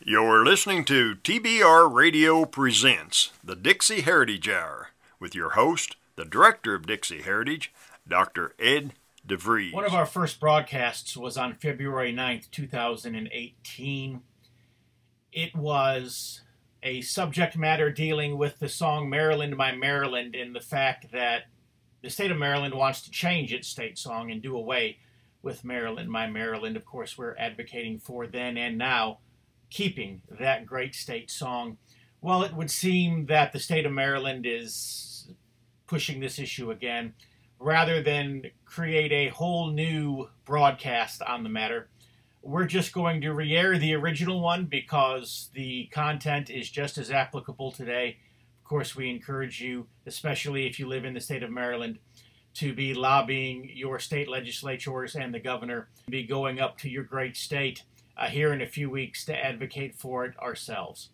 You're listening to TBR Radio Presents the DIXIE Heritage Hour with your host, the Director of DIXIE Heritage, Dr. Ed DeVries. One of our first broadcasts was on February 9th, 2018. It was a subject matter dealing with the song Maryland, My Maryland, and the fact that the state of Maryland wants to change its state song and do away with Maryland, My Maryland. Of course, we're advocating for then and now keeping that great state song. Well, it would seem that the state of Maryland is pushing this issue again. Rather than create a whole new broadcast on the matter, we're just going to re-air the original one because the content is just as applicable today. Of course, we encourage you, especially if you live in the state of Maryland, to be lobbying your state legislatures and the governor, be going up to your great state here in a few weeks to advocate for it ourselves.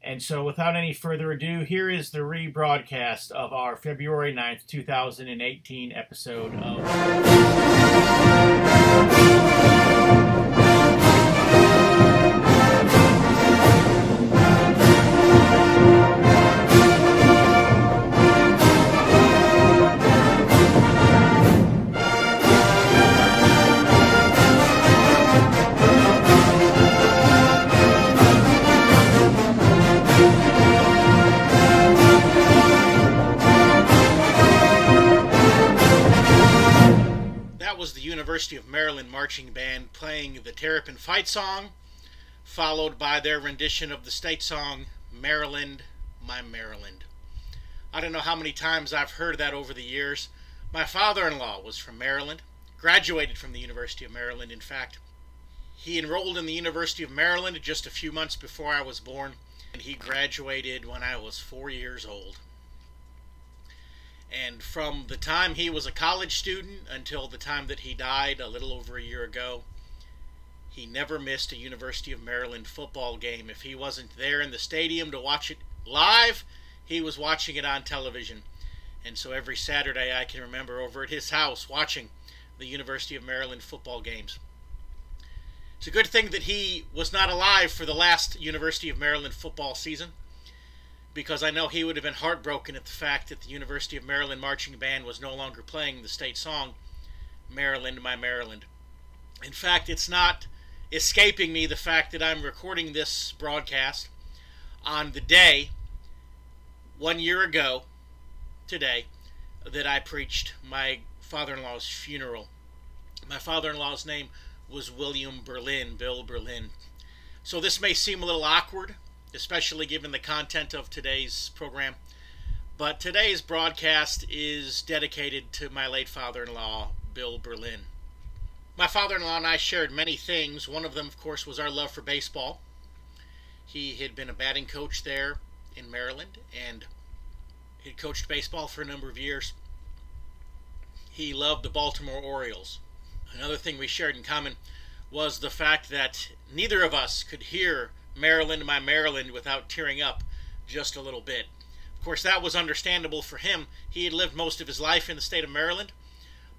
And so without any further ado, here is the rebroadcast of our February 9th, 2018 episode of... University of Maryland Marching Band playing the Terrapin Fight Song, followed by their rendition of the state song, Maryland, My Maryland. I don't know how many times I've heard that over the years. My father-in-law was from Maryland, graduated from the University of Maryland, in fact. He enrolled in the University of Maryland just a few months before I was born, and he graduated when I was 4 years old. And from the time he was a college student until the time that he died a little over a year ago, he never missed a University of Maryland football game. If he wasn't there in the stadium to watch it live, he was watching it on television. And so every Saturday I can remember over at his house watching the University of Maryland football games. It's a good thing that he was not alive for the last University of Maryland football season, because I know he would have been heartbroken at the fact that the University of Maryland Marching Band was no longer playing the state song, Maryland, My Maryland. In fact, it's not escaping me the fact that I'm recording this broadcast on the day, 1 year ago, today, that I preached my father-in-law's funeral. My father-in-law's name was William Berlin, Bill Berlin. So this may seem a little awkward, especially given the content of today's program. But today's broadcast is dedicated to my late father-in-law, Bill Berlin. My father-in-law and I shared many things. One of them, of course, was our love for baseball. He had been a batting coach there in Maryland, and he'd coached baseball for a number of years. He loved the Baltimore Orioles. Another thing we shared in common was the fact that neither of us could hear Maryland, My Maryland without tearing up just a little bit. Of course, that was understandable for him. He had lived most of his life in the state of Maryland.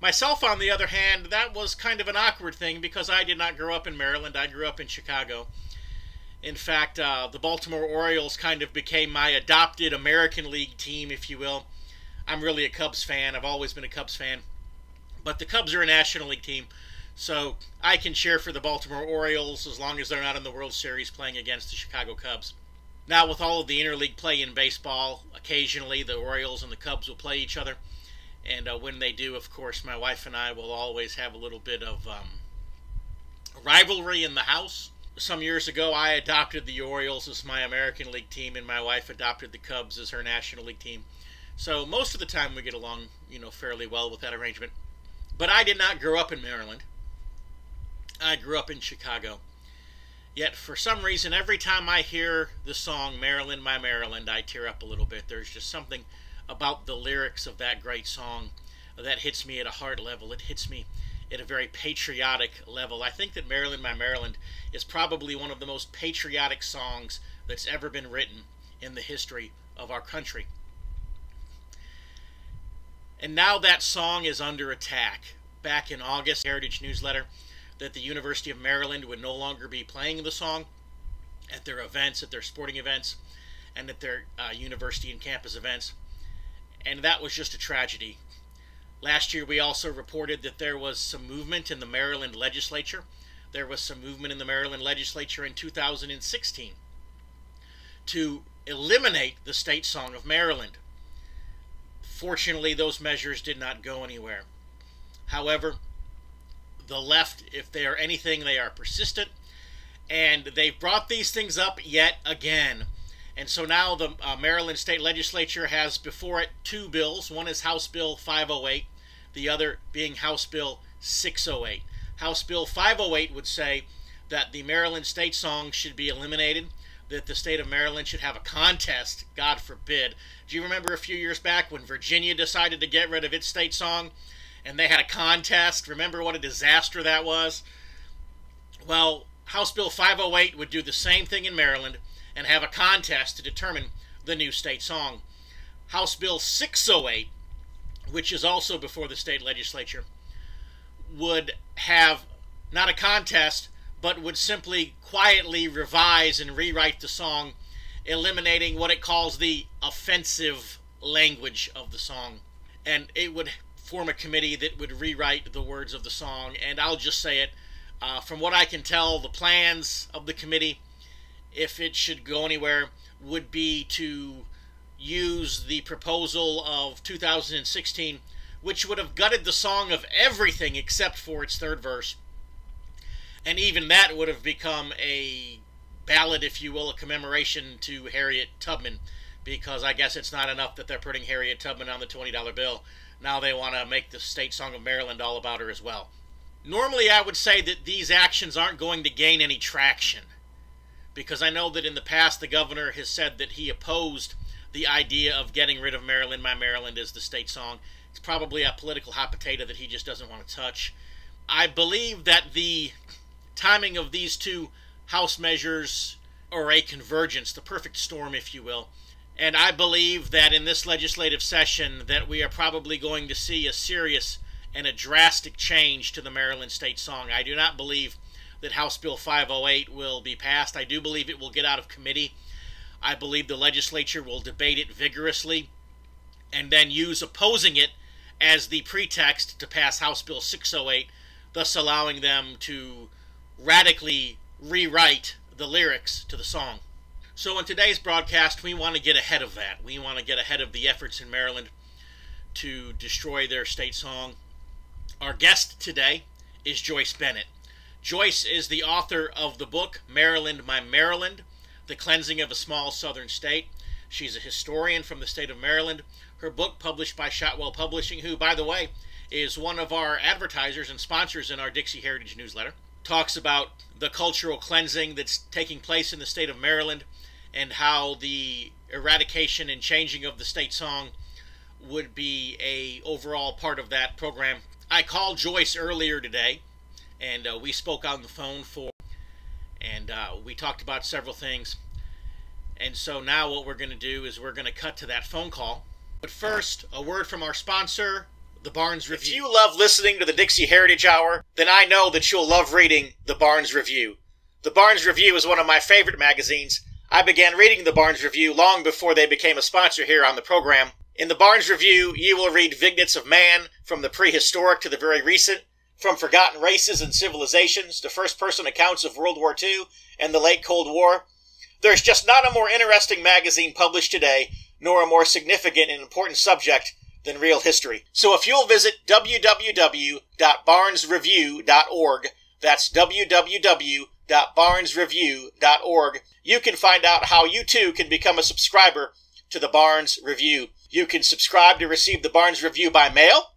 Myself, on the other hand, that was kind of an awkward thing because I did not grow up in Maryland. I grew up in Chicago. In fact, the Baltimore Orioles kind of became my adopted American League team, if you will. I'm really a Cubs fan. I've always been a Cubs fan. But the Cubs are a National League team, so I can cheer for the Baltimore Orioles as long as they're not in the World Series playing against the Chicago Cubs. Now, with all of the interleague play in baseball, occasionally the Orioles and the Cubs will play each other. And when they do, of course, my wife and I will always have a little bit of rivalry in the house. Some years ago, I adopted the Orioles as my American League team, and my wife adopted the Cubs as her National League team. So most of the time we get along, fairly well with that arrangement. But I did not grow up in Maryland. I grew up in Chicago. Yet, for some reason, every time I hear the song Maryland, My Maryland, I tear up a little bit. There's just something about the lyrics of that great song that hits me at a heart level. It hits me at a very patriotic level. I think that Maryland, My Maryland is probably one of the most patriotic songs that's ever been written in the history of our country. And now that song is under attack. Back in August, Heritage newsletter, that the University of Maryland would no longer be playing the song. at their events, at their sporting events, and at their university and campus events. And that was just a tragedy. Last year we also reported that there was some movement in the Maryland legislature. There was some movement in the Maryland legislature in 2016 to eliminate the state song of Maryland. Fortunately, those measures did not go anywhere. However, the left, if they are anything, they are persistent, and they've brought these things up yet again. And so now the Maryland State Legislature has before it two bills. One is House Bill 508, the other being House Bill 608. House Bill 508 would say that the Maryland state song should be eliminated, that the state of Maryland should have a contest, God forbid. Do you remember a few years back when Virginia decided to get rid of its state song and they had a contest? Remember what a disaster that was? Well, House Bill 508 would do the same thing in Maryland and have a contest to determine the new state song. House Bill 608, which is also before the state legislature, would have not a contest, but would simply quietly revise and rewrite the song, eliminating what it calls the offensive language of the song. And it would form a committee that would rewrite the words of the song. And I'll just say it, from what I can tell, the plans of the committee, if it should go anywhere, would be to use the proposal of 2016, which would have gutted the song of everything except for its third verse. And even that would have become a ballad, if you will, a commemoration to Harriet Tubman, because I guess it's not enough that they're putting Harriet Tubman on the $20 bill. Now they want to make the state song of Maryland all about her as well. Normally I would say that these actions aren't going to gain any traction, because I know that in the past the governor has said that he opposed the idea of getting rid of Maryland, My Maryland as the state song. It's probably a political hot potato that he just doesn't want to touch. I believe that the timing of these two House measures are a convergence, the perfect storm, if you will. And I believe that in this legislative session that we are probably going to see a serious and a drastic change to the Maryland state song. I do not believe that House Bill 508 will be passed. I do believe it will get out of committee. I believe the legislature will debate it vigorously and then use opposing it as the pretext to pass House Bill 608, thus allowing them to radically rewrite the lyrics to the song. So in today's broadcast, we want to get ahead of that. We want to get ahead of the efforts in Maryland to destroy their state song. Our guest today is Joyce Bennett. Joyce is the author of the book Maryland, My Maryland, The Cleansing of a Small Southern State. She's a historian from the state of Maryland. Her book, published by Shotwell Publishing, who, by the way, is one of our advertisers and sponsors in our DIXIE Heritage newsletter, talks about the cultural cleansing that's taking place in the state of Maryland and how the eradication and changing of the state song would be a overall part of that program. I called Joyce earlier today, and we spoke on the phone and we talked about several things. And so now what we're going to do is we're going to cut to that phone call. But first, a word from our sponsor, the Barnes Review. If you love listening to the DIXIE Heritage Hour, then I know that you'll love reading the Barnes Review. The Barnes Review is one of my favorite magazines. I began reading the Barnes Review long before they became a sponsor here on the program. In the Barnes Review, you will read vignettes of man, from the prehistoric to the very recent, from forgotten races and civilizations to first-person accounts of World War II and the late Cold War. There's just not a more interesting magazine published today, nor a more significant and important subject than real history. So if you'll visit www.barnesreview.org, that's www.barnesreview.org, you can find out how you too can become a subscriber to the Barnes Review. You can subscribe to receive the Barnes Review by mail,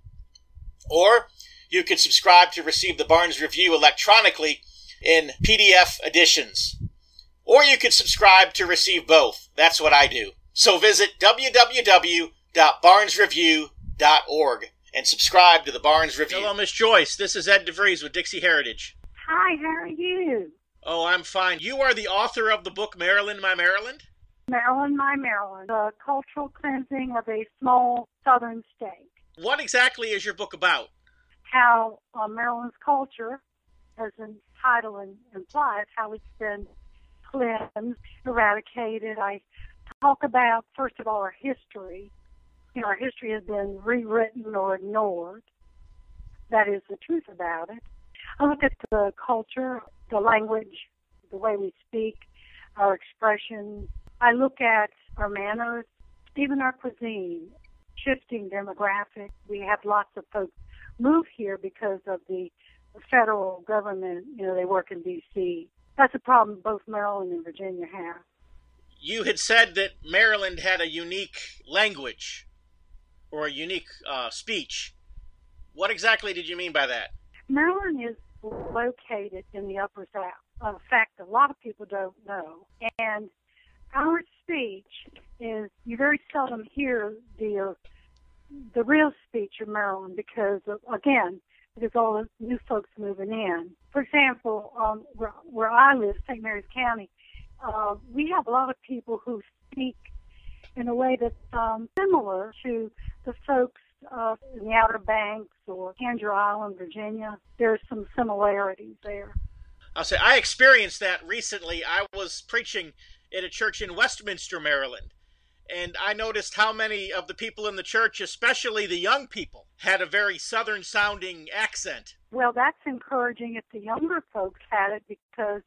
or you can subscribe to receive the Barnes Review electronically in PDF editions. Or you can subscribe to receive both. That's what I do. So visit www.barnesreview.org and subscribe to the Barnes Review. Hello, Miss Joyce. This is Ed DeVries with DIXIE Heritage. Hi, how are you? Oh, I'm fine. You are the author of the book Maryland, My Maryland? Maryland, My Maryland, the cultural cleansing of a small southern state. What exactly is your book about? How Maryland's culture, as the title implies, how it's been cleansed, eradicated. I talk about, first of all, our history. You know, our history has been rewritten or ignored. That is the truth about it. I look at the culture, the language, the way we speak, our expressions. I look at our manners, even our cuisine, shifting demographic. We have lots of folks move here because of the federal government. You know, they work in D.C. That's a problem both Maryland and Virginia have. You had said that Maryland had a unique language or a unique speech. What exactly did you mean by that? Maryland is located in the Upper South. A fact a lot of people don't know. And our speech is, you very seldom hear the real speech of Maryland because of, again, because all the new folks moving in. For example, where I live, St. Mary's County, we have a lot of people who speak in a way that's similar to the folks in the Outer Banks or Andrew Island, Virginia. There's some similarities there. I'll say I experienced that recently. I was preaching at a church in Westminster, Maryland, and I noticed how many of the people in the church, especially the young people, had a very southern-sounding accent. Well, that's encouraging if the younger folks had it, because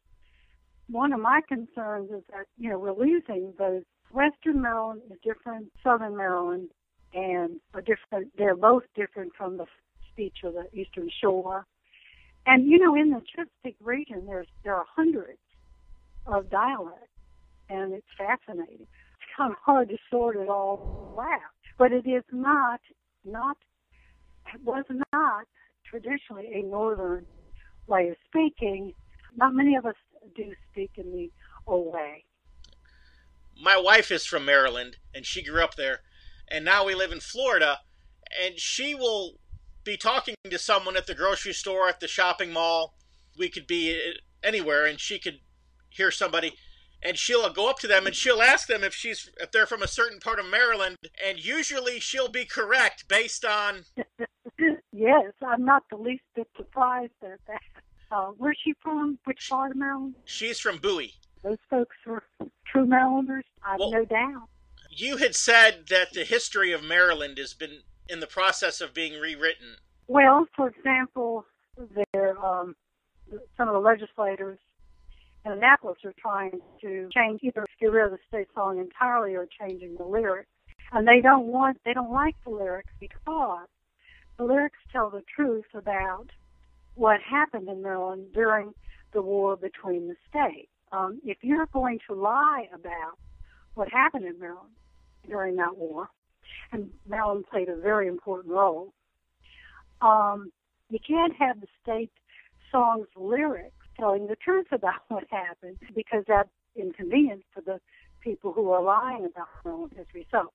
one of my concerns is that, you know, we're losing those. Western Maryland is different, Southern Maryland, and they're both different from the speech of the Eastern Shore. And, you know, in the Chesapeake region, there are hundreds of dialects, and it's fascinating. It's kind of hard to sort it all out. But it is was not traditionally a northern way of speaking. Not many of us do speak in the old way. My wife is from Maryland, and she grew up there, and now we live in Florida, and she will be talking to someone at the grocery store, at the shopping mall. We could be anywhere, and she could hear somebody, and she'll go up to them, and she'll ask them if they're from a certain part of Maryland, and usually she'll be correct based on... Yes, I'm not the least bit surprised at that. Where's she from? Which part of Maryland? She's from Bowie. Those folks are true Marylanders, I've no doubt. You had said that the history of Maryland has been in the process of being rewritten. Well, for example, some of the legislators in Annapolis are trying to either get rid of the state song entirely or changing the lyrics. And they don't like the lyrics because the lyrics tell the truth about what happened in Maryland during the war between the states. If you're going to lie about what happened in Maryland during that war, and Maryland played a very important role, you can't have the state song's lyrics telling the truth about what happened, because that's inconvenient for the people who are lying about Maryland history. So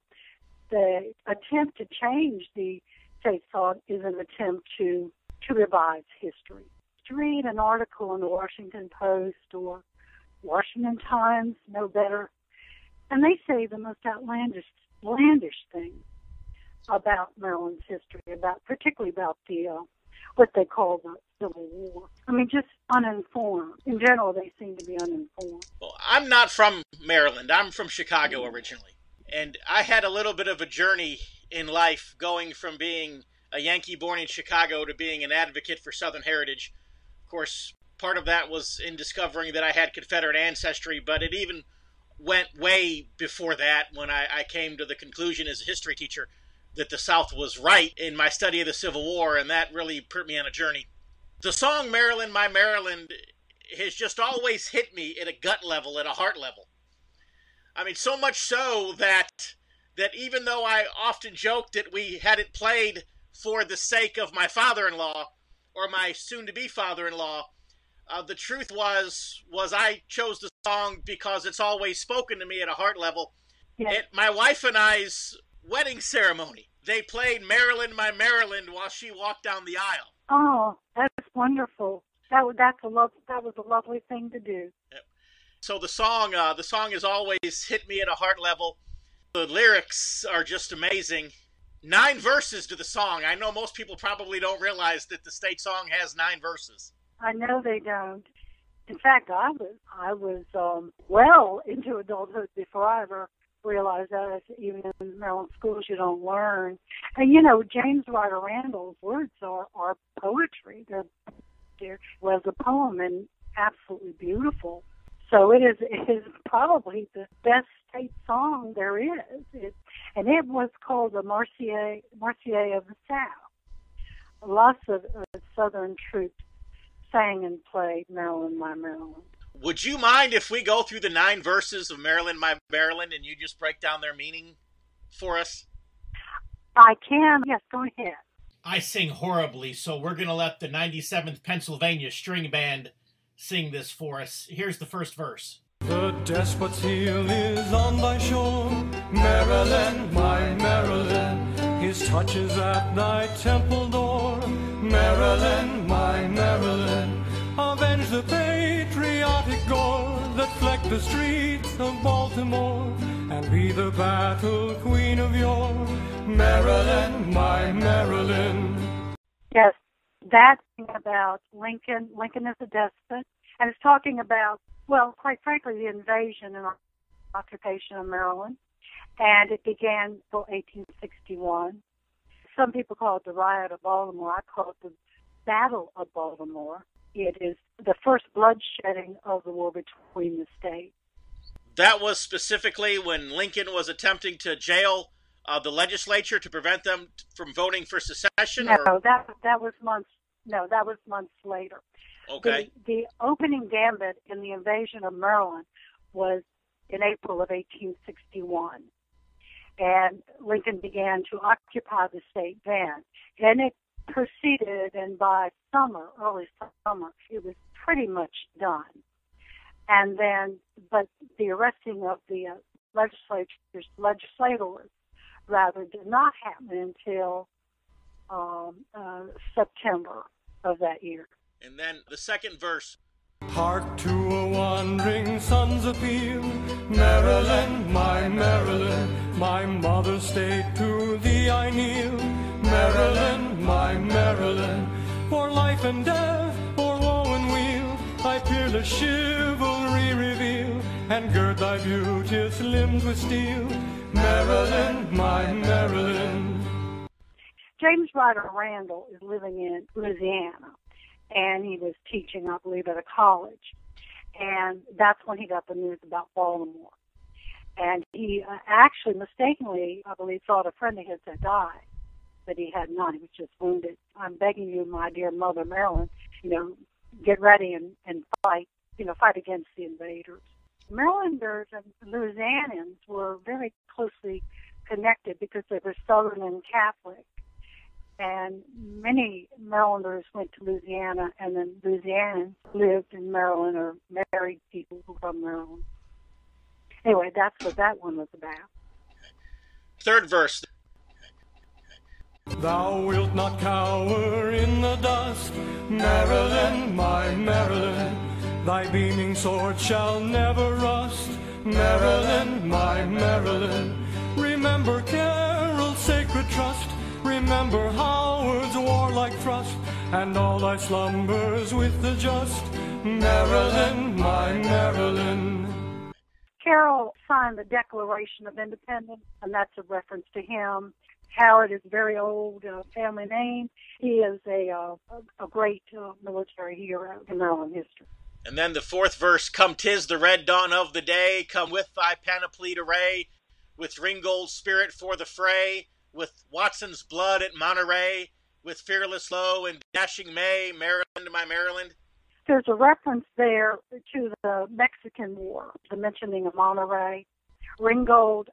the attempt to change the state song is an attempt to revise history. To read an article in the Washington Post or Washington Times, no better, and they say the most outlandish things about Maryland's history, particularly about what they call the Civil War. I mean, just uninformed. In general, they seem to be uninformed. Well, I'm not from Maryland. I'm from Chicago originally. And I had a little bit of a journey in life going from being a Yankee born in Chicago to being an advocate for Southern heritage. Of course, part of that was in discovering that I had Confederate ancestry, but it even went way before that when I came to the conclusion as a history teacher that the South was right in my study of the Civil War, and that really put me on a journey. The song Maryland, My Maryland has just always hit me at a gut level, at a heart level. I mean, so much so that even though I often joked that we had it played for the sake of my father-in-law or my soon-to-be father-in-law, the truth was I chose the song because it's always spoken to me at a heart level. Yes. At my wife and I's wedding ceremony, they played Maryland, My Maryland while she walked down the aisle. Oh, that's wonderful. That was a lovely thing to do. Yep. So the song has always hit me at a heart level. The lyrics are just amazing. 9 verses to the song. I know most people probably don't realize that the state song has 9 verses. I know they don't. In fact, I was well into adulthood before I ever realized that. Even in Maryland schools, you don't learn. And James Ryder Randall's words are poetry. There was a poem and absolutely beautiful. So it is probably the best state song there is. And it was called the Marseillaise of the South. Lots of Southern troops sang and played Maryland, My Maryland. Would you mind if we go through the 9 verses of Maryland, My Maryland, and you just break down their meaning for us? I can. Yes, go ahead. I sing horribly, so we're going to let the 97th Pennsylvania String Band sing this for us. Here's the first verse. The despot's heel is on thy shore, Maryland, my Maryland. His touch is at thy temple door, Maryland, my Maryland. Avenge the patriotic gore that flecked the streets of Baltimore, and be the battle queen of yore, Maryland, my Maryland. Yes, that's about Lincoln. Lincoln is a despot, and it's talking about, well, quite frankly, the invasion and occupation of Maryland, and it began till 1861. Some people call it the Riot of Baltimore. I call it the Battle of Baltimore. It is the first bloodshedding of the war between the states. That was specifically when Lincoln was attempting to jail the legislature to prevent them from voting for secession? No, that was months. No, that was months later. Okay. The opening gambit in the invasion of Maryland was in April of 1861, and Lincoln began to occupy the state then, and it proceeded, and by summer, early summer, it was pretty much done. And then, but the arresting of the legislators rather did not happen until September of that year. And then the second verse. Hark to a wandering son's appeal, Maryland, my mother's state, to thee I kneel, Maryland, my Maryland, for life and death, for woe and weal, thy peerless chivalry reveal, and gird thy beauteous limbs with steel, Maryland, my Maryland. James Ryder Randall is living in Louisiana, and he was teaching, I believe, at a college. And that's when he got the news about Baltimore. And he actually mistakenly, I believe, thought a friend of his had died, but he had not. He was just wounded. I'm begging you, my dear mother, Maryland, get ready and fight, fight against the invaders. Marylanders and Louisianians were very closely connected because they were Southern and Catholic. And many Marylanders went to Louisiana, and then Louisianians lived in Maryland or married people who were from Maryland. Anyway, that's what that one was about. Third verse. Thou wilt not cower in the dust, Maryland, my Maryland. Thy beaming sword shall never rust, Maryland, my Maryland. Remember Carroll's sacred trust, remember Howard's warlike thrust, and all thy slumbers with the just, Maryland, my Maryland. Carroll signed the Declaration of Independence, and that's a reference to him. Howard is a very old family name. He is a great military hero in Maryland history. And then the fourth verse, come 'tis the red dawn of the day, come with thy panoplied array, with Ringgold's spirit for the fray, with Watson's blood at Monterey, with fearless Lowe and dashing May, Maryland, my Maryland. There's a reference there to the Mexican War, the mentioning of Monterey, Ringgold.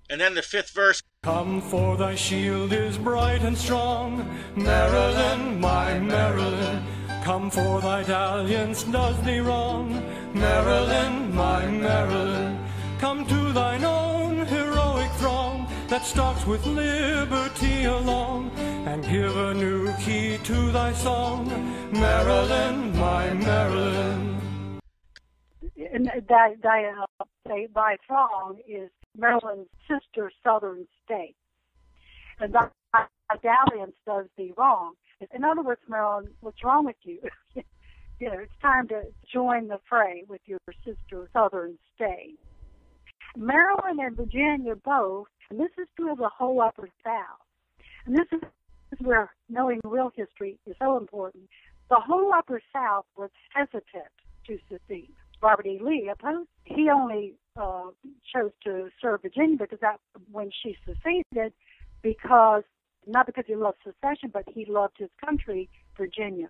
And then the fifth verse. Come, for thy shield is bright and strong, Maryland, my Maryland. Come, for thy dalliance does thee wrong, Maryland, my Maryland. Come to thine own heroic throng that stalks with liberty along, and give a new key to thy song, Maryland, my Maryland. And thy throng is Maryland's sister southern state. And thy dalliance does thee wrong. In other words, Maryland, what's wrong with you? it's time to join the fray with your sister southern state. Maryland and Virginia both, and this is true of the whole Upper South, and this is where knowing real history is so important. The whole Upper South was hesitant to secede. Robert E. Lee opposed. He only chose to serve Virginia because when she seceded, not because he loved secession, but he loved his country, Virginia,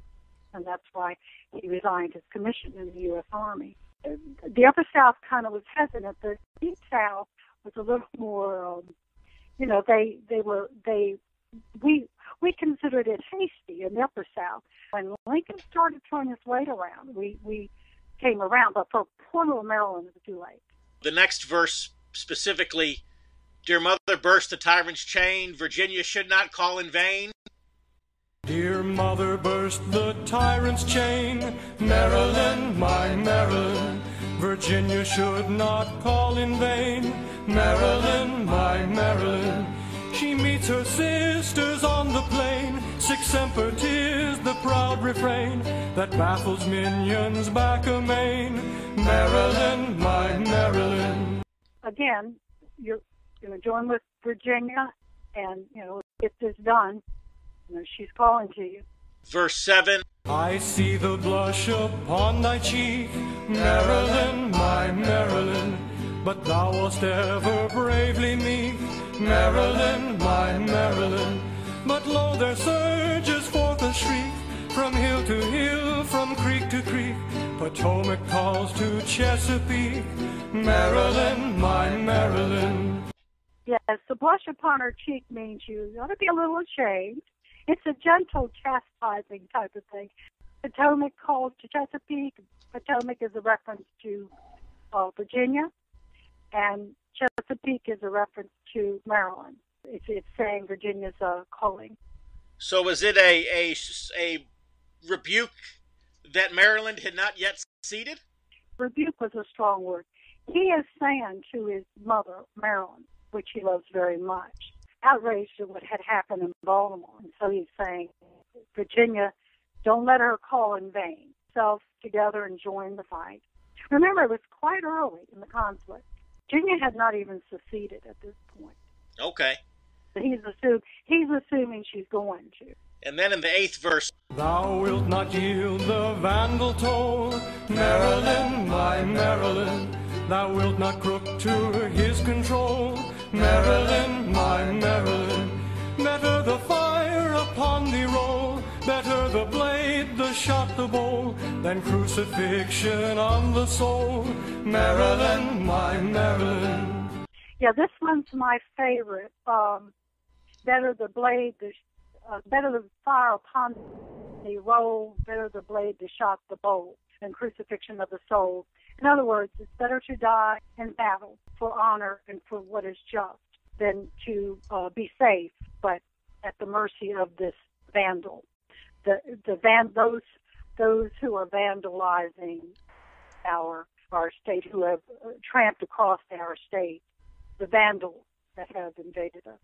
and that's why he resigned his commission in the U.S. Army. The Upper South kind of was hesitant. The Deep South was a little more, we considered it hasty in the Upper South. When Lincoln started throwing his weight around, we came around, but for poor little Maryland, it was too late. The next verse specifically, "Dear mother, burst the tyrant's chain, Virginia should not call in vain." Dear mother, burst the tyrant's chain, Maryland, my Maryland, Virginia should not call in vain, Maryland, my Maryland. She meets her sisters on the plain, sic semper 'tis the proud refrain that baffles minions back amain, Maryland, my Maryland. Again, you're going to join with Virginia and, get this done. She's calling to you. Verse 7. I see the blush upon thy cheek, Maryland, my Maryland, but thou wast ever bravely meek, Maryland, my Maryland. But lo, there surges forth a shriek, from hill to hill, from creek to creek, Potomac calls to Chesapeake, Maryland, my Maryland. Yes, the blush upon her cheek means you ought to be a little ashamed. It's a gentle chastising type of thing. Potomac calls to Chesapeake. Potomac is a reference to Virginia, and Chesapeake is a reference to Maryland. It's saying Virginia's calling. So was it a rebuke that Maryland had not yet seceded? Rebuke was a strong word. He is saying to his mother, Maryland, which he loves very much, outraged at what had happened in Baltimore. And so he's saying, Virginia, don't let her call in vain. Self together and join the fight. Remember, it was quite early in the conflict. Virginia had not even seceded at this point. Okay. But he's assuming she's going to. And then in the 8th verse, Thou wilt not yield the Vandal toll, Maryland, my Maryland. Thou wilt not crook to his control, Maryland, my Maryland. Better the fire upon thee roll, better the blade, the shot, the bowl, than crucifixion on the soul, Maryland, my Maryland. Yeah, this one's my favorite. Better the blade, better the fire upon the roll, better the blade, the shot, the bowl, than crucifixion of the soul. In other words, it's better to die in battle for honor and for what is just than to be safe, but at the mercy of this vandal. Those who are vandalizing our state, who have tramped across our state, the vandals that have invaded us.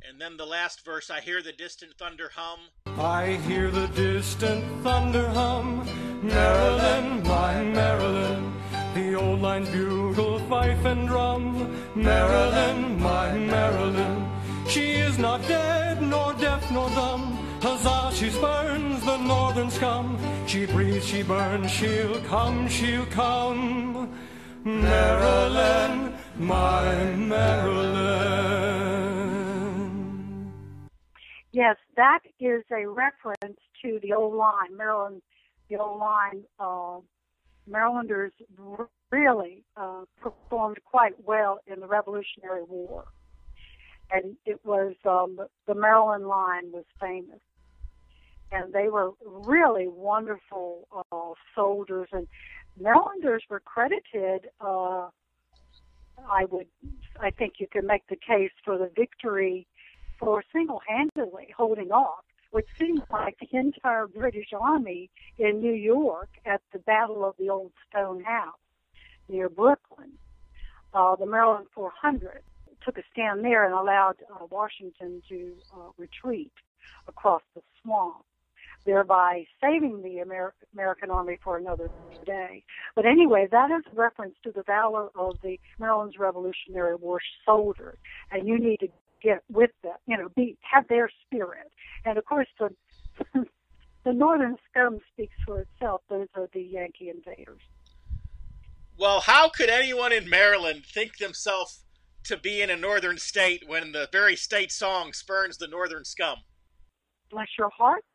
And then the last verse, I hear the distant thunder hum. I hear the distant thunder hum, Maryland, my Maryland. The old line bugle, fife and drum, Maryland, my Maryland. She is not dead, nor deaf, nor dumb. Huzzah, she spurns the northern scum. She breathes, she burns, she'll come, she'll come. Maryland, my Maryland. Yes, that is a reference to the old line, Maryland. The old line, Marylanders really performed quite well in the Revolutionary War. And it was, the Maryland line was famous. And they were really wonderful soldiers. And Marylanders were credited, I think you could make the case for the victory for single-handedly holding off, which seems like the entire British Army in New York at the Battle of the Old Stone House near Brooklyn. The Maryland 400 took a stand there and allowed Washington to retreat across the swamp. thereby saving the American Army for another day. But anyway, that is a reference to the valor of the Maryland's Revolutionary War soldiers, and you need to get with them, have their spirit. And of course, the Northern scum speaks for itself. Those are the Yankee invaders. Well, how could anyone in Maryland think themselves to be in a northern state when the very state song spurns the Northern scum? Bless your heart.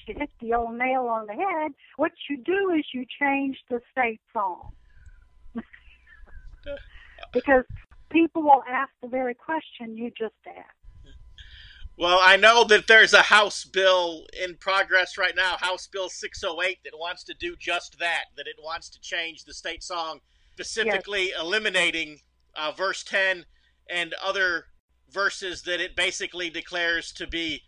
You hit the old nail on the head. What you do is you change the state song. Because people will ask the very question you just asked. Well, I know that there's a House bill in progress right now, House Bill 608, that wants to do just that it wants to change the state song, specifically eliminating verse 10 and other verses that it basically declares to be,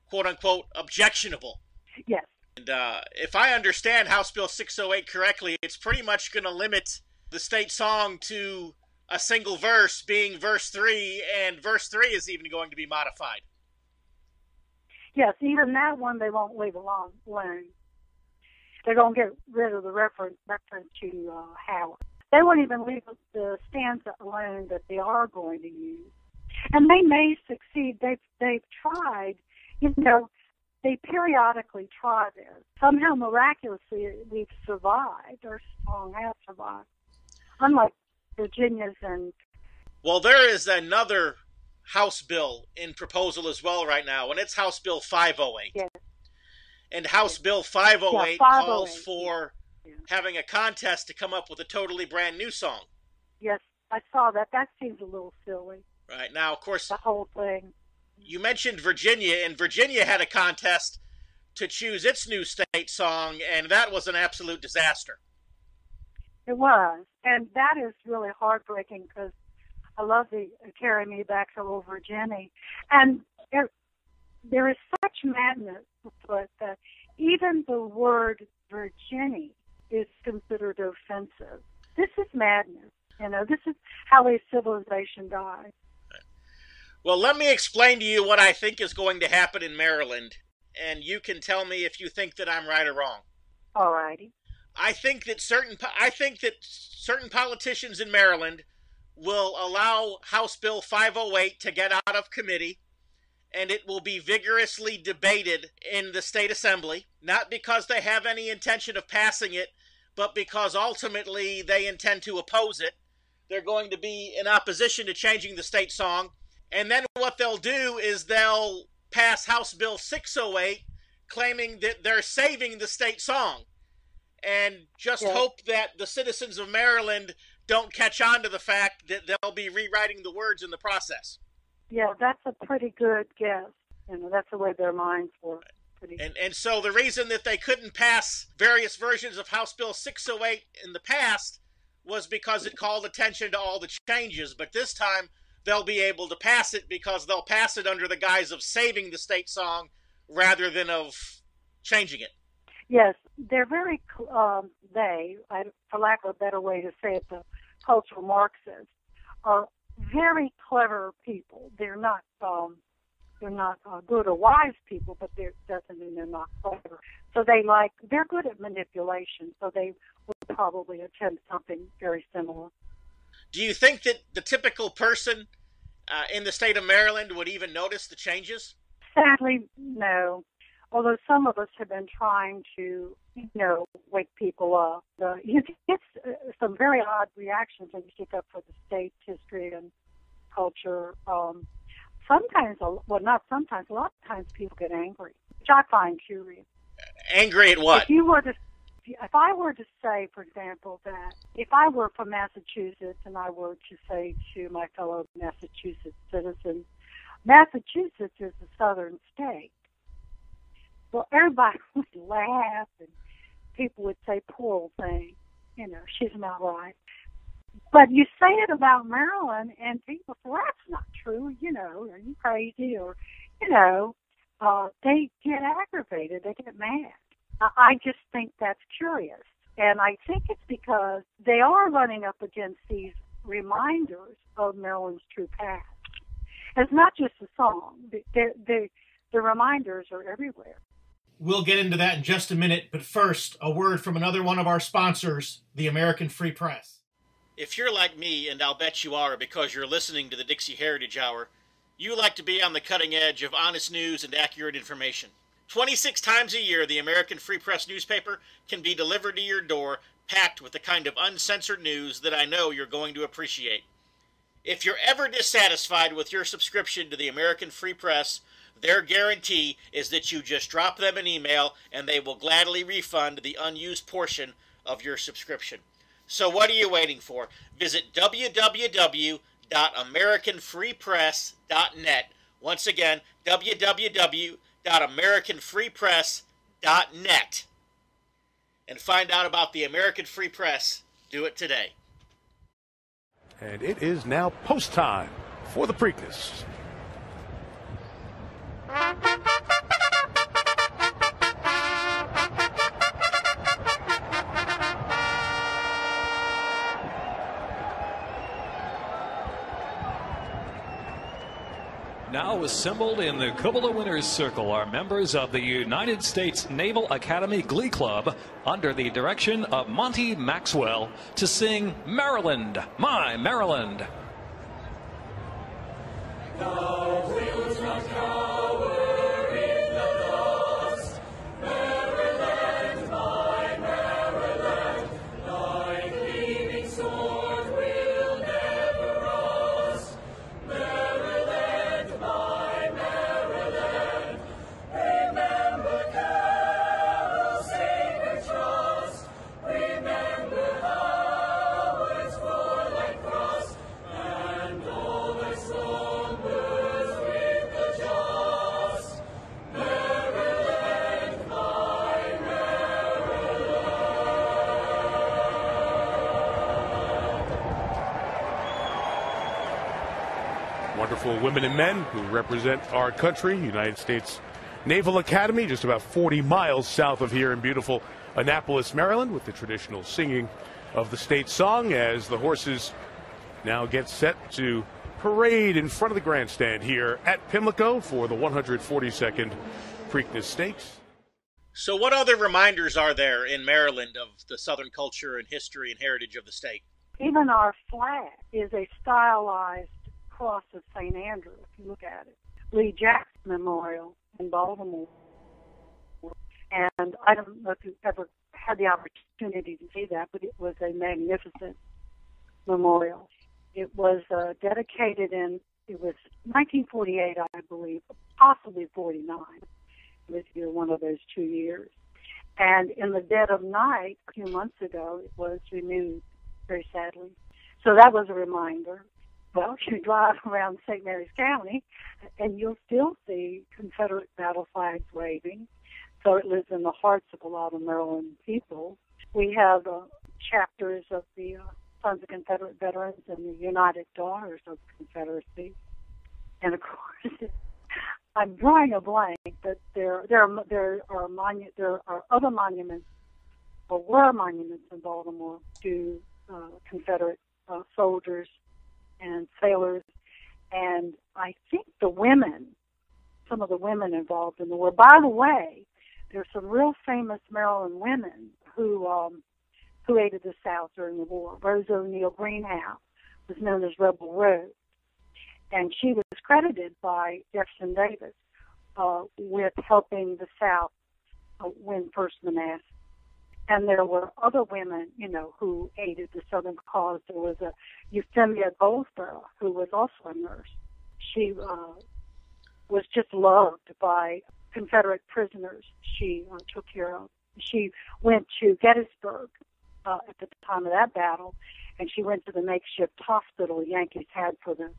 quote-unquote, objectionable. Yes. And if I understand House Bill 608 correctly, it's pretty much going to limit the state song to a single verse, being verse 3, and verse 3 is even going to be modified. Yes, even that one they won't leave alone. They're going to get rid of the reference to Howard. They won't even leave the stanza alone that they are going to use. And they may succeed. They've tried, they periodically try this. Somehow, miraculously, we've survived. Our song has survived. Unlike Virginia's and... Well, there is another House bill in proposal as well right now, and it's House Bill 508. Yes. And House Bill 508 calls for having a contest to come up with a totally brand new song. Yes, I saw that. That seems a little silly. Right. Now, of course, the whole thing. You mentioned Virginia, and Virginia had a contest to choose its new state song, and that was an absolute disaster. It was, and that is really heartbreaking because I love the Carry Me Back to Old Virginia. And there is such madness afoot that even the word Virginia is considered offensive. This is madness. This is how a civilization dies. Well, let me explain to you what I think is going to happen in Maryland, and you can tell me if you think that I'm right or wrong. All righty. I think that certain politicians in Maryland will allow House Bill 508 to get out of committee, and it will be vigorously debated in the state assembly, not because they have any intention of passing it, but because ultimately they intend to oppose it. They're going to be in opposition to changing the state song, and then what they'll do is they'll pass House Bill 608 claiming that they're saving the state song, and just hope that the citizens of Maryland don't catch on to the fact that they'll be rewriting the words in the process. Yeah, that's a pretty good guess. That's the way their minds work. And so the reason that they couldn't pass various versions of House Bill 608 in the past was because it called attention to all the changes. But this time they'll be able to pass it because they'll pass it under the guise of saving the state song rather than of changing it. Yes, they're very, for lack of a better way to say it, the cultural Marxists are very clever people. They're not good or wise people, but that doesn't mean they're not clever. So they're good at manipulation, so they would probably attempt something very similar. Do you think that the typical person in the state of Maryland would even notice the changes? Sadly, no. Although some of us have been trying to, wake people up. You get some very odd reactions when you stick up for the state's history and culture. Sometimes, well, not sometimes, a lot of times people get angry, which I find curious. Angry at what? If I were to say, for example, that if I were from Massachusetts and I were to say to my fellow Massachusetts citizens, Massachusetts is a southern state, well, everybody would laugh and people would say, poor old thing, she's not right. But you say it about Maryland and people say, well, that's not true, are you crazy? Or, they get aggravated, they get mad. I just think that's curious. And I think it's because they are running up against these reminders of Maryland's true past. It's not just a song. The reminders are everywhere. We'll get into that in just a minute, but first, a word from another one of our sponsors, the American Free Press. If you're like me, and I'll bet you are because you're listening to the Dixie Heritage Hour, you like to be on the cutting edge of honest news and accurate information. 26 times a year, the American Free Press newspaper can be delivered to your door, packed with the kind of uncensored news that I know you're going to appreciate. If you're ever dissatisfied with your subscription to the American Free Press, their guarantee is that you just drop them an email and they will gladly refund the unused portion of your subscription. So what are you waiting for? Visit www.americanfreepress.net. Once again, www.americanfreepress.net. And find out about the American Free Press. Do it today. And it is now post time for the Preakness. Now assembled in the Cupola Winners Circle are members of the United States Naval Academy Glee Club under the direction of Monty Maxwell to sing Maryland, My Maryland. Thou wilt not cower in the dust, Maryland, my Maryland, thy gleaming sword will never rust. Maryland, my Maryland, remember Carroll's sacred trust, remember Howard's warlike cross, and all thy slumbers with the just. Maryland, my Wonderful women and men who represent our country, United States Naval Academy, just about 40 miles south of here in beautiful Annapolis, Maryland, with the traditional singing of the state song as the horses now get set to parade in front of the grandstand here at Pimlico for the 142nd Preakness Stakes. So what other reminders are there in Maryland of the Southern culture and history and heritage of the state? Even our flag is a stylized cross of St. Andrew, if you look at it. Lee Jackson Memorial in Baltimore. And I don't know if you've ever had the opportunity to see that, but it was a magnificent memorial. It was dedicated it was 1948, I believe, possibly 49. It was either one of those 2 years. And in the dead of night, a few months ago, it was renewed, very sadly. So that was a reminder. Well, you drive around St. Mary's County, and you'll still see Confederate battle flags waving. So it lives in the hearts of a lot of Maryland people. We have chapters of the Sons of Confederate Veterans and the United Daughters of Confederacy. And of course, I'm drawing a blank, but there are other monuments, or were monuments in Baltimore to Confederate soldiers and sailors, and I think some of the women involved in the war. By the way, there's some real famous Maryland women who aided the South during the war. Rose O'Neal Greenhouse was known as Rebel Rose, and she was credited by Jefferson Davis with helping the South win First Manassas. And there were other women, who aided the Southern cause. There was a Euphemia Goldsborough, who was also a nurse. She was just loved by Confederate prisoners she took care of. She went to Gettysburg at the time of that battle, and she went to the makeshift hospital the Yankees had for the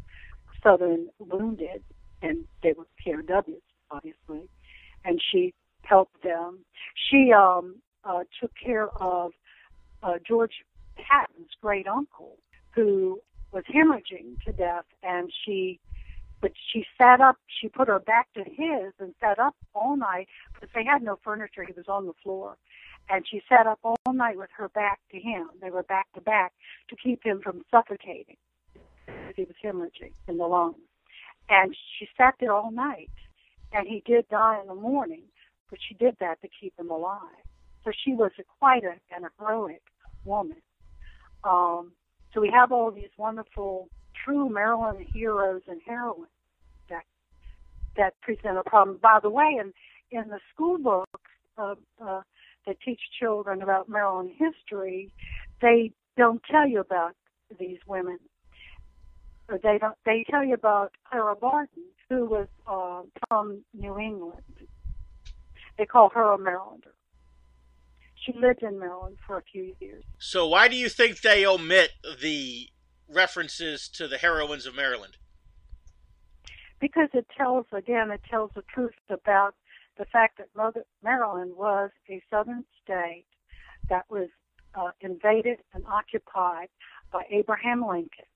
Southern wounded, and they were POWs, obviously, and she helped them. She took care of George Patton's great uncle, who was hemorrhaging to death, and she sat up. She put her back to his and sat up all night because they had no furniture. He was on the floor, and she sat up all night with her back to him. They were back to back to keep him from suffocating because he was hemorrhaging in the lungs. And she sat there all night, and he did die in the morning. but she did that to keep them alive. So she was quite an heroic woman. So we have all these wonderful, true Maryland heroes and heroines that present a problem. By the way, in the school books that teach children about Maryland history, they don't tell you about these women. Or they tell you about Clara Barton, who was from New England. They call her a Marylander. She lived in Maryland for a few years. So why do you think they omit the references to the heroines of Maryland? Because it tells the truth about the fact that Maryland was a southern state that was invaded and occupied by Abraham Lincoln,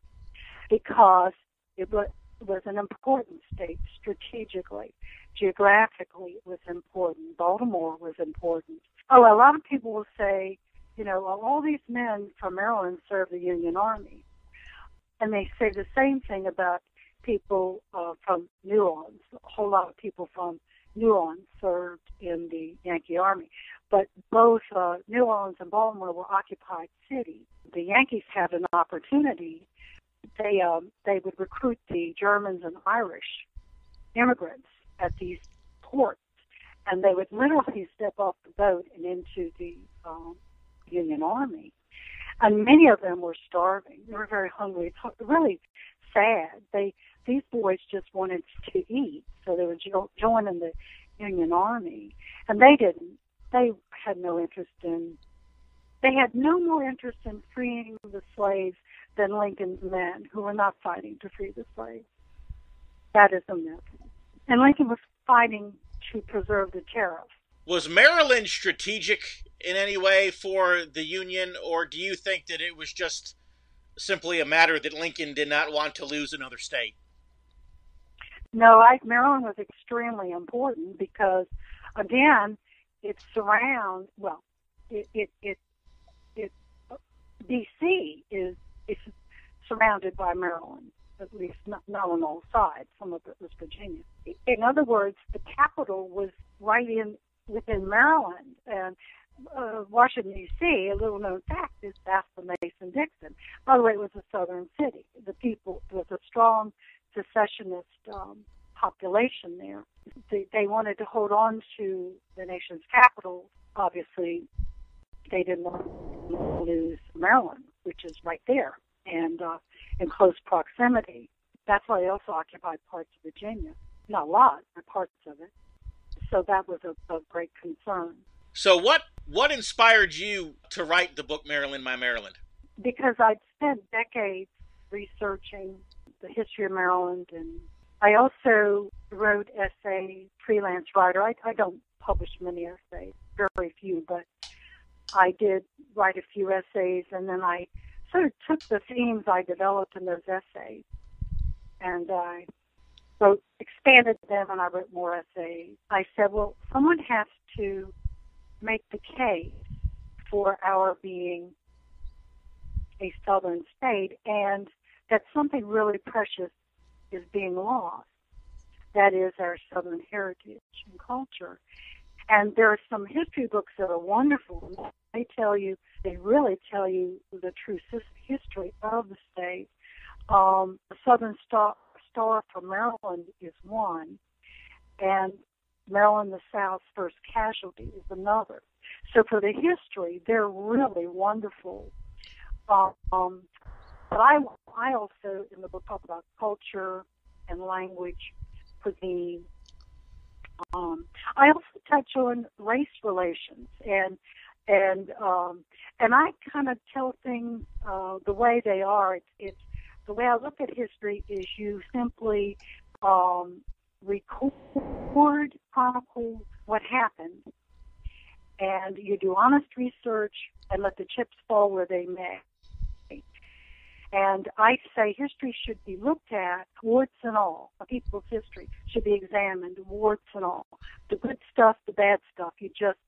because it was an important state strategically. Geographically, it was important. Baltimore was important. Oh, a lot of people will say, all these men from Maryland served the Union Army. And they say the same thing about people from New Orleans. A whole lot of people from New Orleans served in the Yankee Army. But both New Orleans and Baltimore were occupied cities. The Yankees had an opportunity. They would recruit the Germans and Irish immigrants at these ports, and they would literally step off the boat and into the Union Army. And many of them were starving. They were very hungry. It's really sad. These boys just wanted to eat, so they would join in the Union Army. And they didn't. They had no interest in. They had no more interest in freeing the slaves than Lincoln's men, who were not fighting to free the slaves. That is a myth. And Lincoln was fighting to preserve the tariff. Was Maryland strategic in any way for the Union, or do you think that it was just simply a matter that Lincoln did not want to lose another state? No, Maryland was extremely important because, again, D.C. is surrounded by Maryland, at least not on all sides. Some of it was Virginia. In other words, the capital was right within Maryland, and Washington, D.C., a little-known fact, is that's the Mason-Dixon. By the way, it was a southern city. The people, there was a strong secessionist population there. They wanted to hold on to the nation's capital. Obviously, they didn't want to lose Maryland, which is right there and in close proximity. That's why they also occupied parts of Virginia. Not a lot, but parts of it. So that was a great concern. So what inspired you to write the book Maryland, My Maryland? Because I'd spent decades researching the history of Maryland, and I also wrote essays, freelance writer. I don't publish many essays, very few, but I did write a few essays, and then I sort of took the themes I developed in those essays, and I expanded them, and I wrote more essays. I said, well, someone has to make the case for our being a southern state, and that something really precious is being lost. That is our southern heritage and culture. And there are some history books that are wonderful. They really tell you the true history of the state. The Southern Star from Maryland is one, and Maryland the South's First Casualty is another. So for the history, they're really wonderful. But I also, in the book, talk about culture and language, cuisine. I also touch on race relations, and I kind of tell things the way they are. It's the way I look at history is you simply record, chronicle what happened, and you do honest research and let the chips fall where they may. And I say history should be looked at, warts and all. People's history should be examined, warts and all. The good stuff, the bad stuff, you just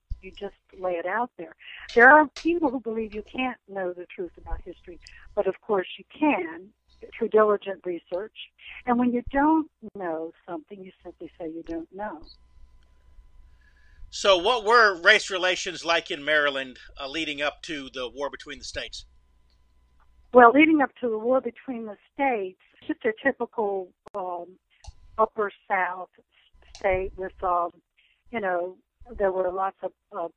lay it out there. There are people who believe you can't know the truth about history, but of course you can through diligent research. And when you don't know something, you simply say you don't know. So what were race relations like in Maryland leading up to the war between the states? Well, leading up to the war between the states, just a typical upper South state with, there were lots of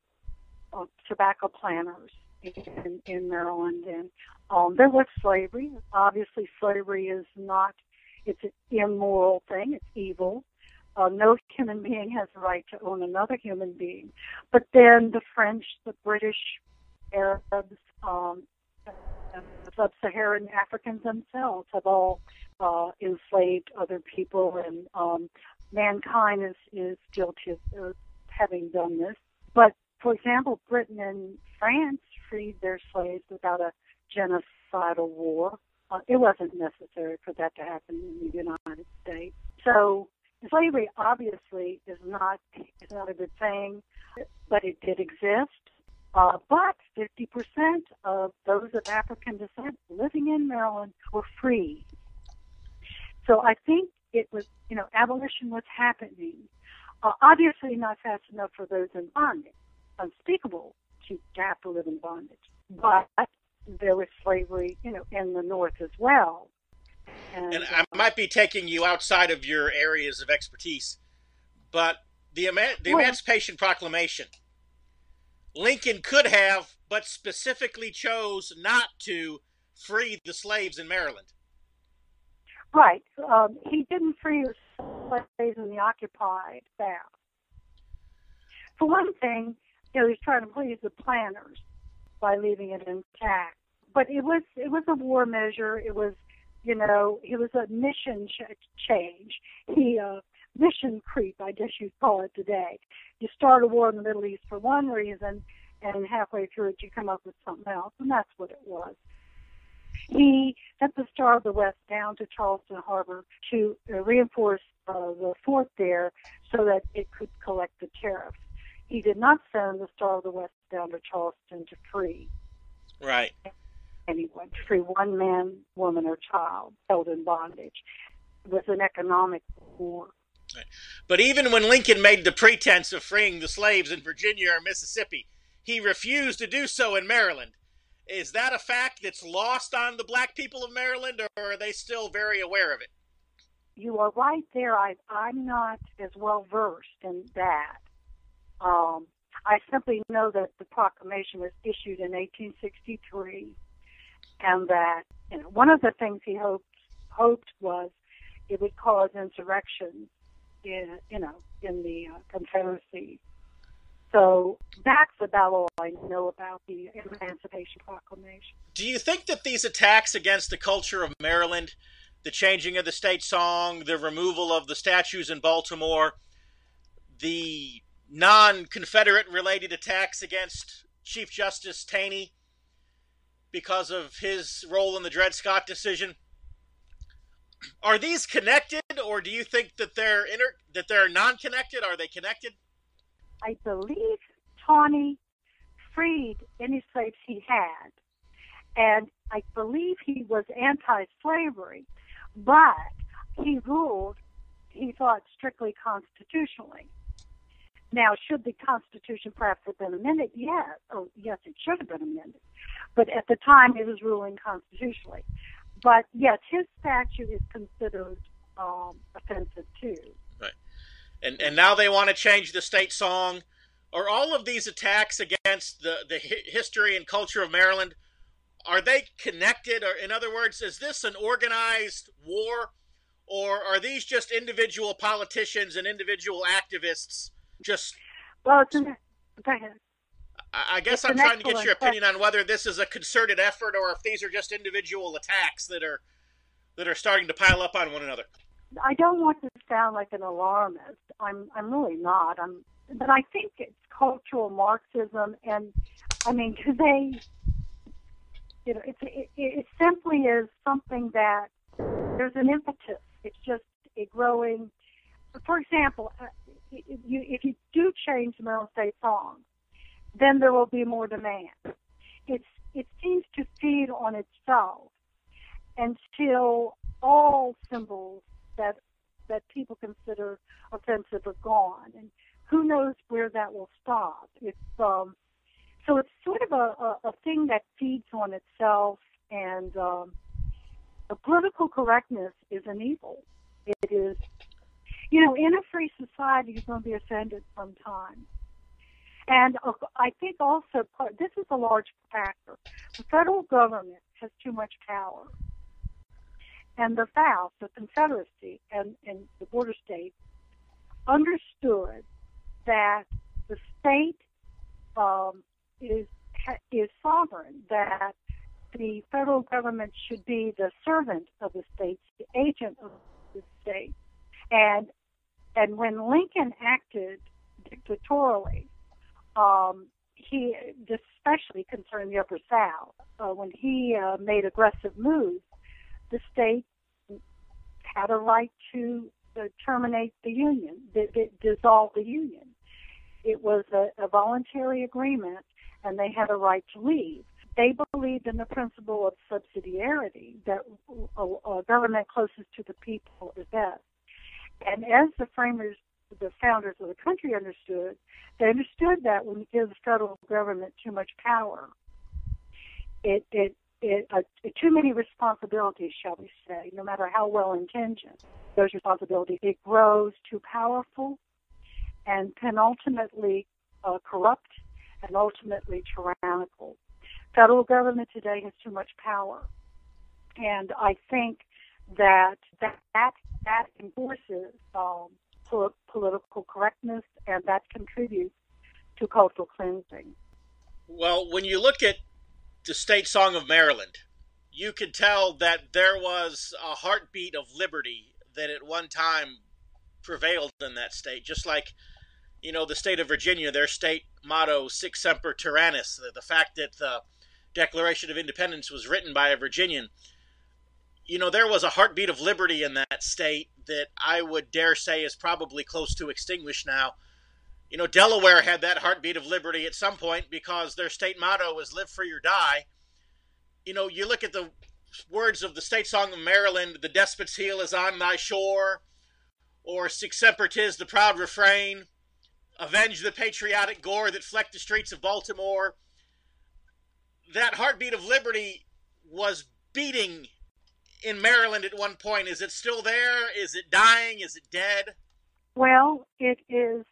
tobacco planters in Maryland, and there was slavery. Obviously, slavery is not, it's an immoral thing, it's evil. No human being has the right to own another human being. But then the French, the British, Arabs, sub-Saharan Africans themselves have all enslaved other people, and mankind is guilty of having done this. But, for example, Britain and France freed their slaves without a genocidal war. It wasn't necessary for that to happen in the United States. So slavery obviously is not a good thing, but it did exist. But 50% of those of African descent living in Maryland were free. So I think it was, abolition was happening. Obviously not fast enough for those in bondage. Unspeakable to have to live in bondage. But there was slavery, in the North as well. And I might be taking you outside of your areas of expertise, but the Emancipation Proclamation, Lincoln could have, but specifically chose not to free the slaves in Maryland. Right. He didn't free the slaves in the occupied South. For one thing, he's trying to please the planters by leaving it intact. But it was a war measure. It was, it was a mission change. Mission creep, I guess you'd call it today. You start a war in the Middle East for one reason, and halfway through it you come up with something else, and that's what it was. He sent the Star of the West down to Charleston Harbor to reinforce the fort there so that it could collect the tariffs. He did not send the Star of the West down to Charleston to free anyone, to free one man, woman, or child held in bondage. It was an economic war. Right. But even when Lincoln made the pretense of freeing the slaves in Virginia or Mississippi, he refused to do so in Maryland. Is that a fact that's lost on the black people of Maryland, or are they still very aware of it? You are right there. I'm not as well versed in that. I simply know that the proclamation was issued in 1863, and that one of the things he hoped was it would cause insurrection in the Confederacy. So that's about all I know about the Emancipation Proclamation. Do you think that these attacks against the culture of Maryland, the changing of the state song, the removal of the statues in Baltimore, the non-Confederate related attacks against Chief Justice Taney because of his role in the Dred Scott decision, are these connected, or do you think that they're non-connected? Are they connected? I believe Taney freed any slaves he had, and I believe he was anti-slavery, but he ruled, he thought, strictly constitutionally. Now, should the Constitution perhaps have been amended? Yes. Oh, yes, it should have been amended. But at the time, it was ruling constitutionally. But, yes, his statute is considered offensive, too. Right. And now they want to change the state song. Are all of these attacks against the history and culture of Maryland, are they connected? Or, in other words, is this an organized war? Or are these just individual politicians and individual activists just... Well, go ahead. I guess I'm trying to get your opinion on whether this is a concerted effort or if these are just individual attacks that are starting to pile up on one another. I don't want to sound like an alarmist. I'm really not. But I think it's cultural Marxism, and I mean, they, it simply is something that there's an impetus. It's just a growing. For example, if you do change the Maryland State song, then there will be more demand. It seems to feed on itself until all symbols that people consider offensive are gone. And who knows where that will stop? So it's sort of a thing that feeds on itself, and the political correctness is an evil. It is, in a free society, you're going to be offended sometimes. And I think also this is a large factor. The federal government has too much power. And the South, the Confederacy, and the border states understood that the state is sovereign, that the federal government should be the servant of the states, the agent of the state. And when Lincoln acted dictatorially, he, especially concerning the Upper South, when he made aggressive moves, the state had a right to terminate the Union, dissolve the Union. It was a voluntary agreement, and they had a right to leave. They believed in the principle of subsidiarity, that a government closest to the people is best. And as the founders of the country understood, they understood that when you give the federal government too much power, too many responsibilities, shall we say, no matter how well-intentioned those responsibilities, it grows too powerful and can ultimately corrupt and ultimately tyrannical. Federal government today has too much power, and I think that enforces political correctness, and that contributes to cultural cleansing. Well, when you look at the state song of Maryland, you could tell that there was a heartbeat of liberty that at one time prevailed in that state. Just like, the state of Virginia, their state motto, Sic Semper Tyrannis, the fact that the Declaration of Independence was written by a Virginian. There was a heartbeat of liberty in that state that I would dare say is probably close to extinguished now. Delaware had that heartbeat of liberty at some point because their state motto was live free or die. You look at the words of the state song of Maryland, the despot's heel is on thy shore, or Sic Semper 'tis the proud refrain, avenge the patriotic gore that flecked the streets of Baltimore. That heartbeat of liberty was beating in Maryland at one point. Is it still there? Is it dying? Is it dead? Well, it is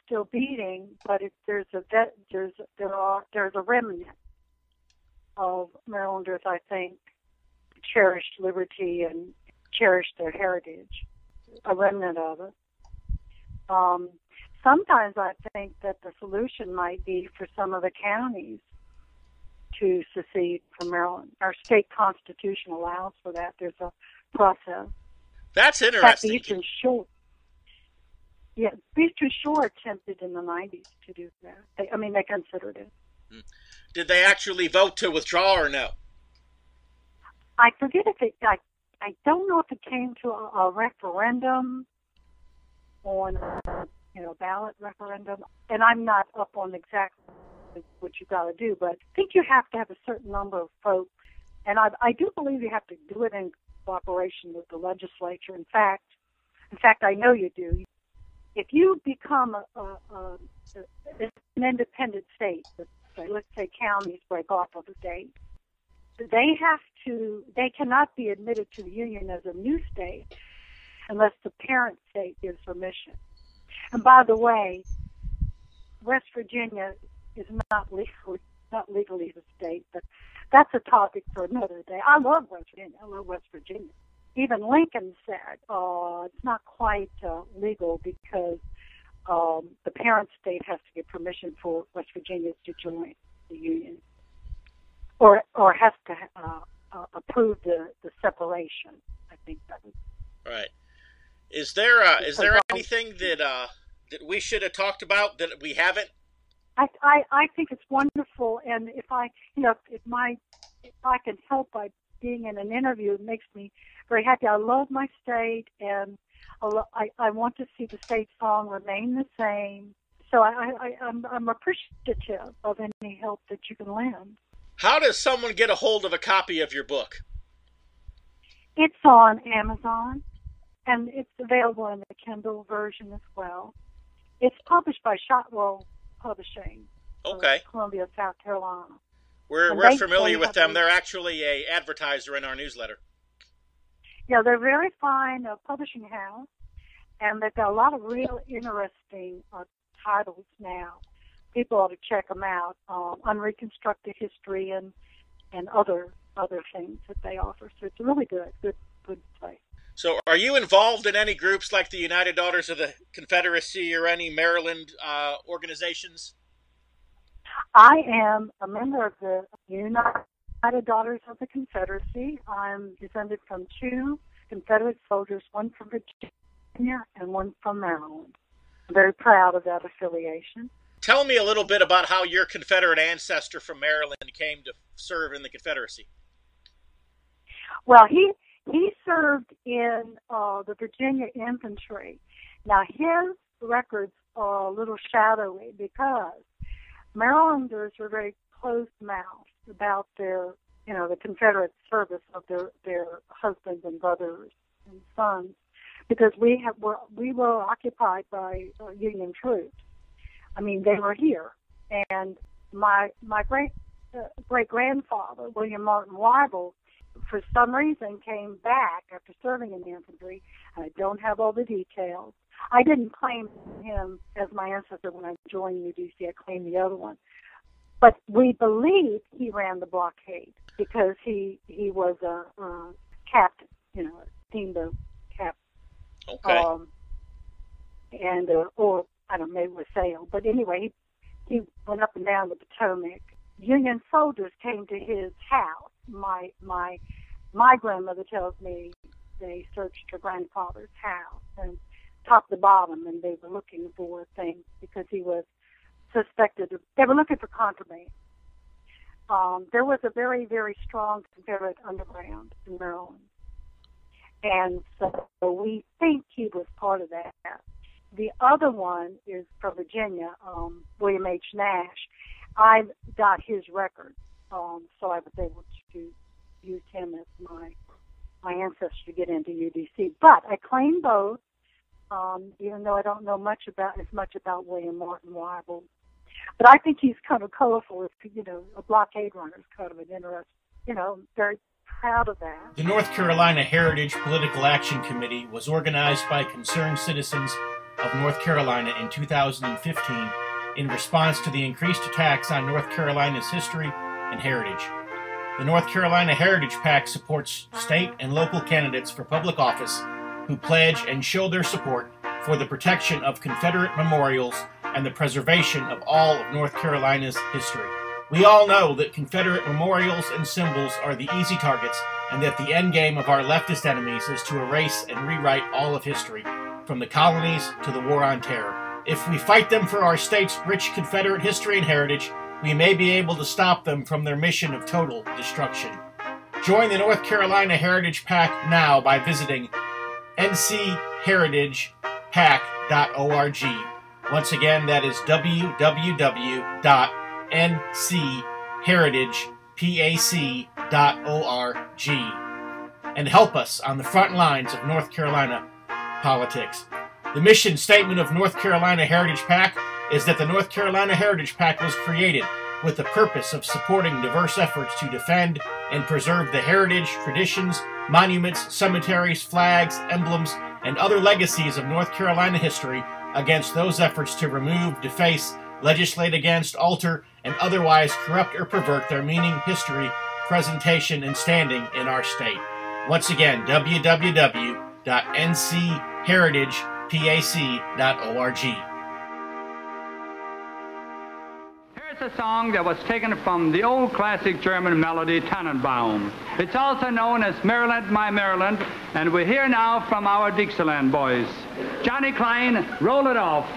still beating, but there's a remnant of Marylanders, I think, cherished liberty and cherished their heritage. A remnant of it. Sometimes I think that the solution might be for some of the counties to secede from Maryland. Our state constitution allows for that. There's a process. That's interesting. Eastern Shore. Yeah, Eastern Shore attempted in the 90s to do that. They considered it. Did they actually vote to withdraw or no? I forget I don't know if it came to a referendum on ballot referendum, and I'm not up on exactly what you got to do, but I think you have to have a certain number of folks, and I do believe you have to do it in cooperation with the legislature. In fact, I know you do. If you become an independent state, let's say counties break off of a state, they cannot be admitted to the Union as a new state unless the parent state gives permission. And by the way, West Virginia is not legally a state, but that's a topic for another day. I love West Virginia. Even Lincoln said, it's not quite legal because the parent state has to get permission for West Virginia to join the Union, or has to approve the separation. I think that is right. Is there anything that we should have talked about that we haven't? I think it's wonderful, and if I can help by being in an interview, it makes me very happy. I love my state, and I want to see the state song remain the same. So I'm appreciative of any help that you can lend. How does someone get a hold of a copy of your book? It's on Amazon, and it's available in the Kindle version as well. It's published by Shotwell Publishing. Okay. Columbia, South Carolina. We're familiar with them. They're actually a advertiser in our newsletter. Yeah, they're very fine publishing house, and they've got a lot of real interesting titles now. People ought to check them out on Reconstructed History and other things that they offer. So it's really good place. So are you involved in any groups like the United Daughters of the Confederacy or any Maryland organizations? I am a member of the United Daughters of the Confederacy. I'm descended from 2 Confederate soldiers, one from Virginia and one from Maryland. I'm very proud of that affiliation. Tell me a little bit about how your Confederate ancestor from Maryland came to serve in the Confederacy. Well, he served in the Virginia Infantry. Now, his records are a little shadowy because Marylanders were very closed-mouthed about their, the Confederate service of their husbands and brothers and sons, because we were occupied by Union troops. I mean, they were here, and my great grandfather, William Martin Weibel, for some reason came back after serving in the infantry. I don't have all the details. I didn't claim him as my ancestor when I joined UDC. I claimed the other one. But we believe he ran the blockade because he was a captain, steamboat captain. Okay. Or I don't know, maybe it was sail. But anyway, he went up and down the Potomac. Union soldiers came to his house. My grandmother tells me they searched her grandfather's house and top to bottom, and they were looking for things because he was suspected. They were looking for contraband. There was a very, very strong Confederate underground in Maryland, and so we think he was part of that. The other one is from Virginia, William H. Nash. I got his record, so I was able to use him as my ancestor to get into UDC. But I claim both, even though I don't know as much about William Martin Weibel. But I think he's kind of colorful. A blockade runner is kind of an interesting, very proud of that. The North Carolina Heritage Political Action Committee was organized by concerned citizens of North Carolina in 2015 in response to the increased attacks on North Carolina's history and heritage. The North Carolina Heritage PAC supports state and local candidates for public office who pledge and show their support for the protection of Confederate memorials and the preservation of all of North Carolina's history. We all know that Confederate memorials and symbols are the easy targets, and that the end game of our leftist enemies is to erase and rewrite all of history, from the colonies to the War on Terror. If we fight them for our state's rich Confederate history and heritage, we may be able to stop them from their mission of total destruction. Join the North Carolina Heritage PAC now by visiting ncheritagepac.org. Once again, that is www.ncheritagepac.org. And help us on the front lines of North Carolina politics. The mission statement of North Carolina Heritage PAC is that the North Carolina Heritage PAC was created with the purpose of supporting diverse efforts to defend and preserve the heritage, traditions, monuments, cemeteries, flags, emblems, and other legacies of North Carolina history against those efforts to remove, deface, legislate against, alter, and otherwise corrupt or pervert their meaning, history, presentation, and standing in our state. Once again, www.ncheritagepac.org. Here's a song that was taken from the old classic German melody Tannenbaum. It's also known as Maryland, My Maryland, and we're here now from our Dixieland boys. Johnny Klein, roll it off.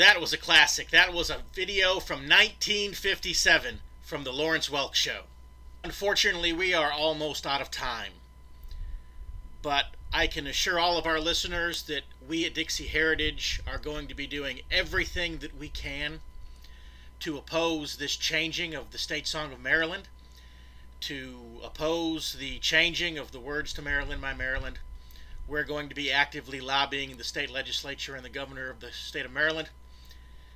That was a classic. That was a video from 1957 from the Lawrence Welk Show. Unfortunately, we are almost out of time. But I can assure all of our listeners that we at Dixie Heritage are going to be doing everything that we can to oppose this changing of the state song of Maryland, to oppose the changing of the words to Maryland, my Maryland. We're going to be actively lobbying the state legislature and the governor of the state of Maryland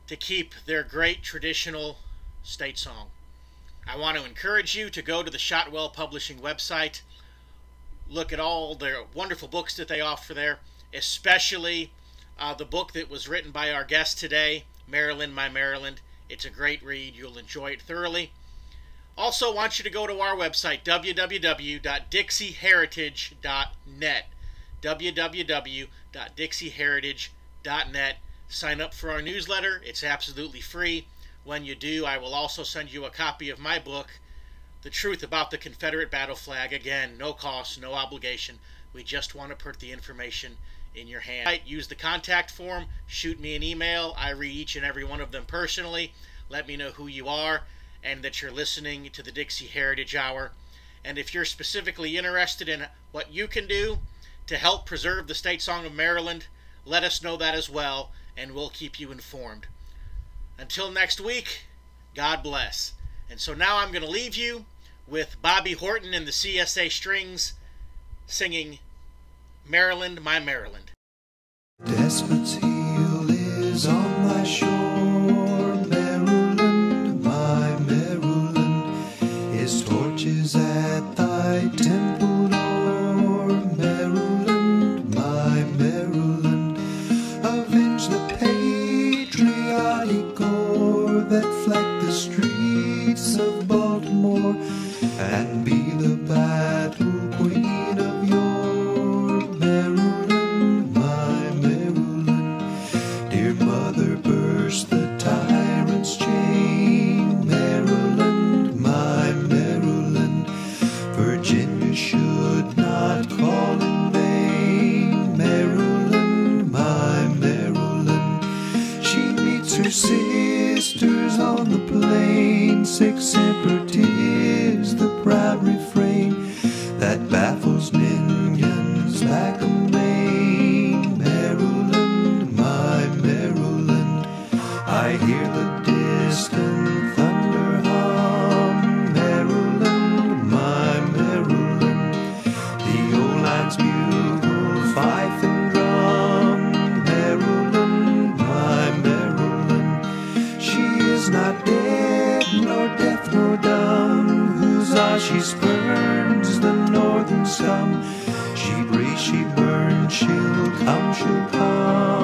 to keep their great traditional state song. I want to encourage you to go to the Shotwell Publishing website, look at all their wonderful books that they offer there, especially the book that was written by our guest today, Maryland, My Maryland. It's a great read. You'll enjoy it thoroughly. Also want you to go to our website, www.DIXIEHeritage.net, www.DIXIEHeritage.net. Sign up for our newsletter. It's absolutely free. When you do, I will also send you a copy of my book, The Truth About the Confederate Battle Flag. Again, no cost, no obligation. We just want to put the information in your hand. Use the contact form. Shoot me an email. I read each and every one of them personally. Let me know who you are and that you're listening to the Dixie Heritage Hour. And if you're specifically interested in what you can do to help preserve the state song of Maryland, let us know that as well, and we'll keep you informed. Until next week, God bless. And so now I'm going to leave you with Bobby Horton and the CSA Strings singing Maryland, My Maryland. Despot's heel is on thy shore, Maryland, my Maryland. His torch is at thy temple door, Maryland, my Maryland. Avenge the patriotic gore that flecked the streets of Baltimore, and be the battle queen of your Maryland, my Maryland. Dear mother, burst the tyrant's chain, Maryland, my Maryland. Virginia should not call in vain, Maryland, my Maryland. She meets her sisters on the plain, sic semper tis the proud refrain that baffles minions back amain, Maryland, my Maryland. I hear the distant thunder hum, Maryland, my Maryland. The old line's bugle, fife and drum, Maryland, my Maryland. She is not dead, nor deaf, nor dumb, huzzah, she spurns the northern scum. She breathes, she burns, she'll come, she'll come.